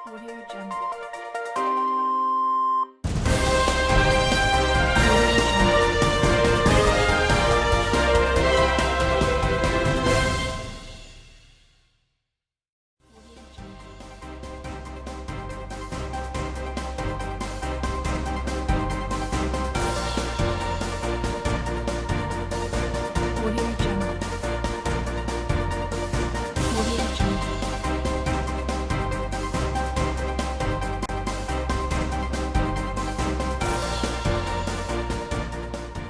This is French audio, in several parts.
Audio Jungle. Audio Jungle. Audio Jungle.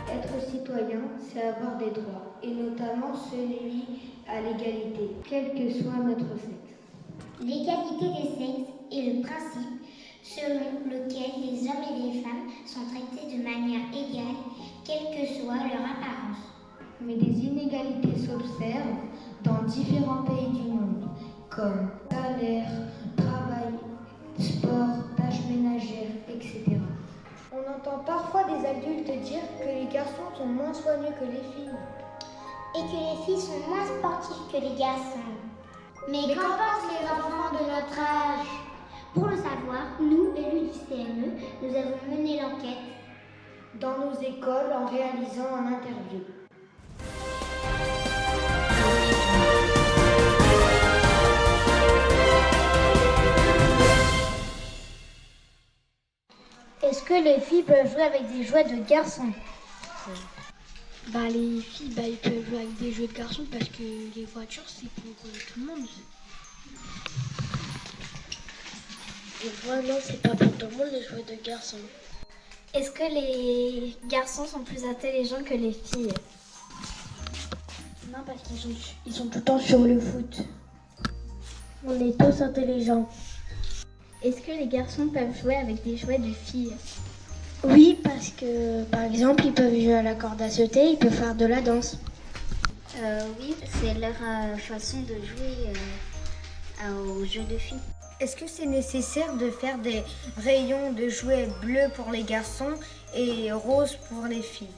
Être citoyen, c'est avoir des droits, et notamment celui à l'égalité, quel que soit notre sexe. L'égalité des sexes est le principe selon lequel les hommes et les femmes sont traités de manière égale, quelle que soit leur apparence. Mais des inégalités s'observent dans différents pays du monde, comme salaire, travail, sport, tâches ménagères, etc. On entend parfois des adultes dire que les garçons sont moins soigneux que les filles. Et que les filles sont moins sportives que les garçons. Mais qu'en pensent les enfants de notre âge? Pour le savoir, nous, élus du CME, nous avons mené l'enquête Dans nos écoles, en réalisant un interview. Est-ce que les filles peuvent jouer avec des jouets de garçons? Les filles, ils peuvent jouer avec des jeux de garçons parce que les voitures, c'est pour tout le monde. Les jouets, non, c'est pas pour tout le monde, les jouets de garçons. Est-ce que les garçons sont plus intelligents que les filles? Non, parce qu'ils sont tout le temps sur le foot. On est tous intelligents. Est-ce que les garçons peuvent jouer avec des jouets de filles? Oui, parce que, par exemple, ils peuvent jouer à la corde à sauter, ils peuvent faire de la danse. Oui, c'est leur façon de jouer aux jeux de filles. Est-ce que c'est nécessaire de faire des rayons de jouets bleus pour les garçons et roses pour les filles?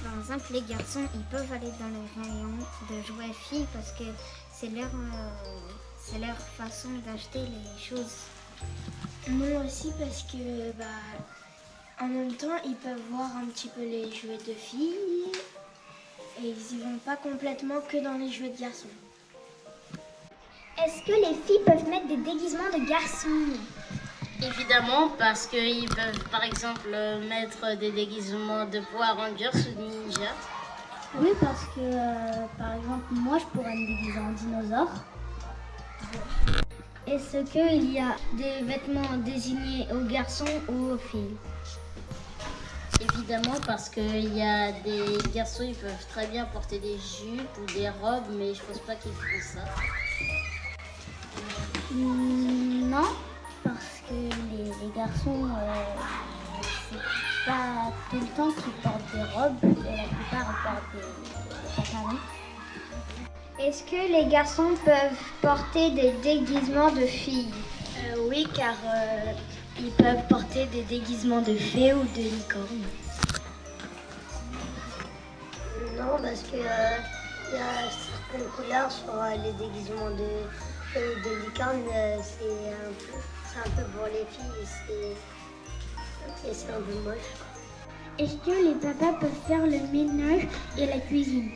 Par exemple, les garçons, ils peuvent aller dans les rayons de jouets filles parce que c'est leur façon d'acheter les choses. Non, aussi parce que, en même temps, ils peuvent voir un petit peu les jouets de filles et ils y vont pas complètement que dans les jouets de garçons. Est-ce que les filles peuvent mettre des déguisements de garçons? Évidemment, parce qu'ils peuvent par exemple mettre des déguisements de Power Rangers ou de ninja. Oui, parce que, par exemple, moi, je pourrais me déguiser en dinosaure. Est-ce qu'il y a des vêtements désignés aux garçons ou aux filles? Évidemment, parce qu'il y a des garçons, ils peuvent très bien porter des jupes ou des robes, mais je pense pas qu'ils font ça. Non, parce que les garçons, c'est pas tout le temps qu'ils portent des robes, et la plupart ils portent des pantalons. Est-ce que les garçons peuvent porter des déguisements de filles? Oui, car ils peuvent porter des déguisements de fées ou de licornes. Non, parce que y a certaines couleurs sur les déguisements de licorne, c'est un peu pour les filles et c'est un peu moche. Est-ce que les papas peuvent faire le ménage et la cuisine?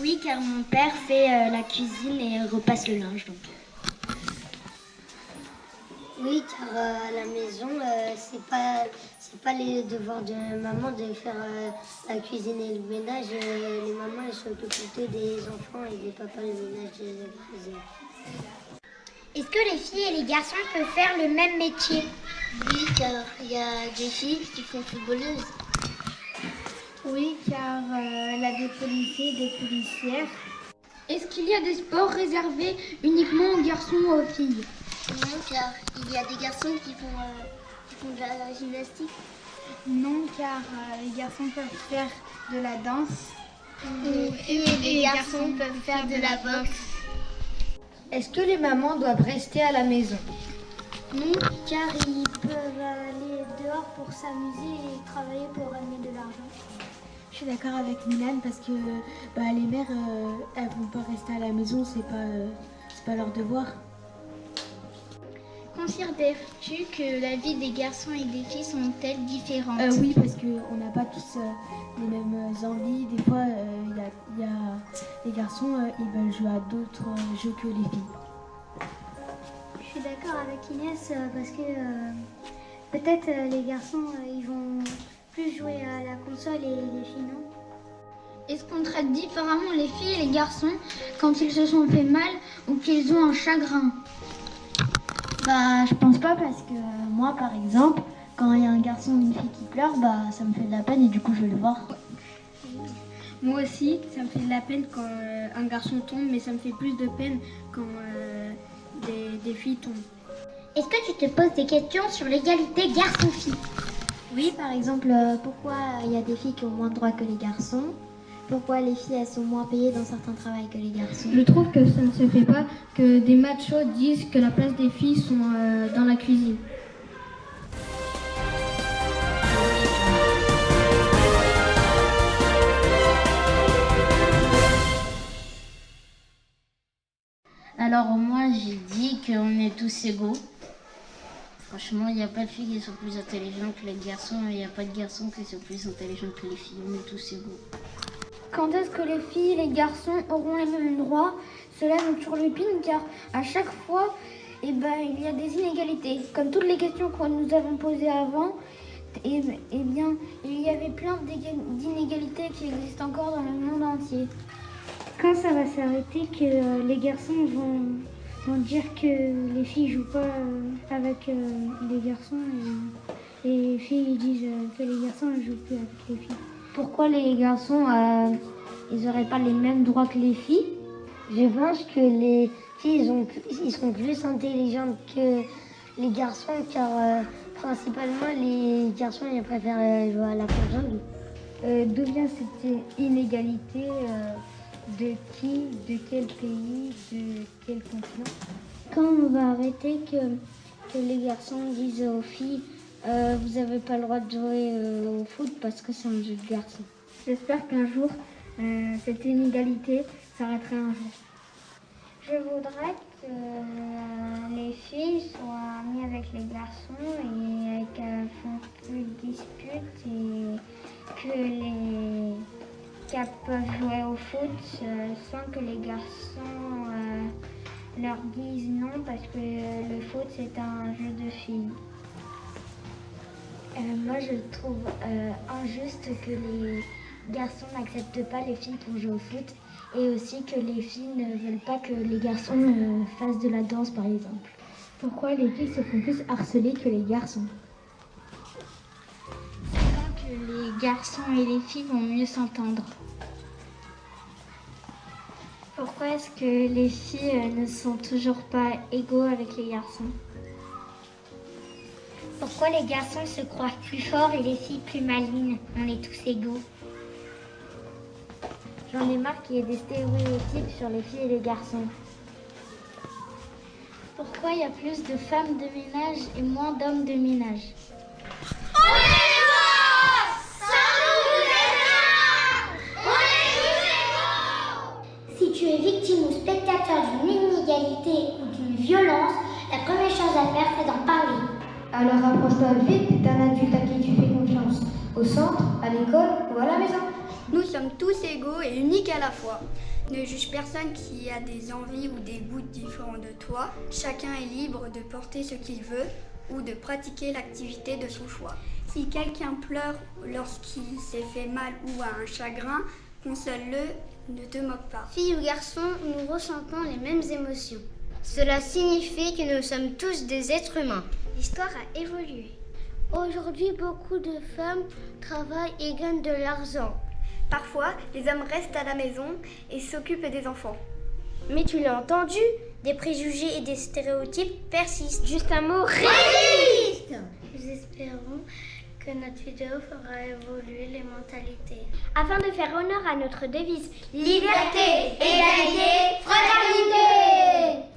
Oui, car mon père fait la cuisine et repasse le linge. Donc. Oui, car à la maison, c'est pas les devoirs de maman de faire la cuisine et le ménage. Les mamans, elles s'occupent plutôt des enfants et des papas le ménage et la cuisine. Est-ce que les filles et les garçons peuvent faire le même métier? Oui, car il y a des filles qui font footballeuses. Oui, car elle a des policiers et des policières. Est-ce qu'il y a des sports réservés uniquement aux garçons ou aux filles? Non, car il y a des garçons qui font de la gymnastique. Non, car les garçons peuvent faire de la danse. Et les garçons peuvent faire de la boxe. Est-ce que les mamans doivent rester à la maison? Non, car ils peuvent aller dehors pour s'amuser et travailler pour gagner de l'argent. Je suis d'accord avec Milan parce que les mères, elles vont pas rester à la maison, c'est c'est pas leur devoir. Considères-tu que la vie des garçons et des filles sont-elles différentes? Oui, parce qu'on n'a pas tous les mêmes envies. Des fois, y a les garçons, ils veulent jouer à d'autres jeux que les filles. Je suis d'accord avec Inès parce que peut-être les garçons ils vont plus jouer à la console et les filles non. Est-ce qu'on traite différemment les filles et les garçons quand ils se sont fait mal ou qu'ils ont un chagrin? Bah, je pense pas parce que moi, par exemple, quand il y a un garçon ou une fille qui pleure, bah, ça me fait de la peine et du coup, je vais le voir. Moi aussi, ça me fait de la peine quand un garçon tombe, mais ça me fait plus de peine quand des filles tombent. Est-ce que tu te poses des questions sur l'égalité garçon-fille? Oui, par exemple, pourquoi il y a des filles qui ont moins de droits que les garçons? Pourquoi les filles elles sont moins payées dans certains travails que les garçons? Je trouve que ça ne se fait pas que des machos disent que la place des filles sont dans la cuisine. Alors moi j'ai dit qu'on est tous égaux. Franchement, il n'y a pas de filles qui sont plus intelligentes que les garçons et il n'y a pas de garçons qui sont plus intelligents que les filles. On est tous égaux. Quand est-ce que les filles et les garçons auront les mêmes droits? Cela me turlupine car à chaque fois, il y a des inégalités. Comme toutes les questions que nous avons posées avant, il y avait plein d'inégalités qui existent encore dans le monde entier. Quand ça va s'arrêter que les garçons vont dire que les filles jouent pas avec les garçons et les filles disent que les garçons ne jouent plus avec les filles? Pourquoi les garçons, ils n'auraient pas les mêmes droits que les filles? Je pense que les filles, ils sont plus intelligentes que les garçons, car principalement les garçons, ils préfèrent jouer à la console. D'où vient cette inégalité de qui, de quel pays, de quel continent? Quand on va arrêter que les garçons disent aux filles vous n'avez pas le droit de jouer au foot parce que c'est un jeu de garçons? J'espère qu'un jour, cette inégalité s'arrêtera un jour. Je voudrais que les filles soient amies avec les garçons et qu'elles font plus de disputes et qu'elles peuvent jouer au foot sans que les garçons leur disent non parce que le foot c'est un jeu de filles. Moi je trouve injuste que les garçons n'acceptent pas les filles pour jouer au foot et aussi que les filles ne veulent pas que les garçons fassent de la danse par exemple. Pourquoi les filles se font plus harceler que les garçons? C'est quand que les garçons et les filles vont mieux s'entendre. Pourquoi est-ce que les filles ne sont toujours pas égaux avec les garçons? Pourquoi les garçons se croient plus forts et les filles plus malines? On est tous égaux. J'en ai marre qu'il y ait des stéréotypes sur les filles et les garçons. Pourquoi il y a plus de femmes de ménage et moins d'hommes de ménage? Si tu es victime ou spectateur d'une inégalité ou d'une violence, la première chose à faire, c'est d'en parler. Alors rapproche-toi vite d'un adulte à qui tu fais confiance, au centre, à l'école ou à la maison. Nous sommes tous égaux et uniques à la fois. Ne juge personne qui a des envies ou des goûts différents de toi. Chacun est libre de porter ce qu'il veut ou de pratiquer l'activité de son choix. Si quelqu'un pleure lorsqu'il s'est fait mal ou a un chagrin, console-le, ne te moque pas. Filles ou garçons, nous ressentons les mêmes émotions. Cela signifie que nous sommes tous des êtres humains. L'histoire a évolué. Aujourd'hui, beaucoup de femmes travaillent et gagnent de l'argent. Parfois, les hommes restent à la maison et s'occupent des enfants. Mais tu l'as entendu, des préjugés et des stéréotypes persistent. Juste un mot, résiste! Nous espérons que notre vidéo fera évoluer les mentalités. Afin de faire honneur à notre devise Liberté, égalité, fraternité!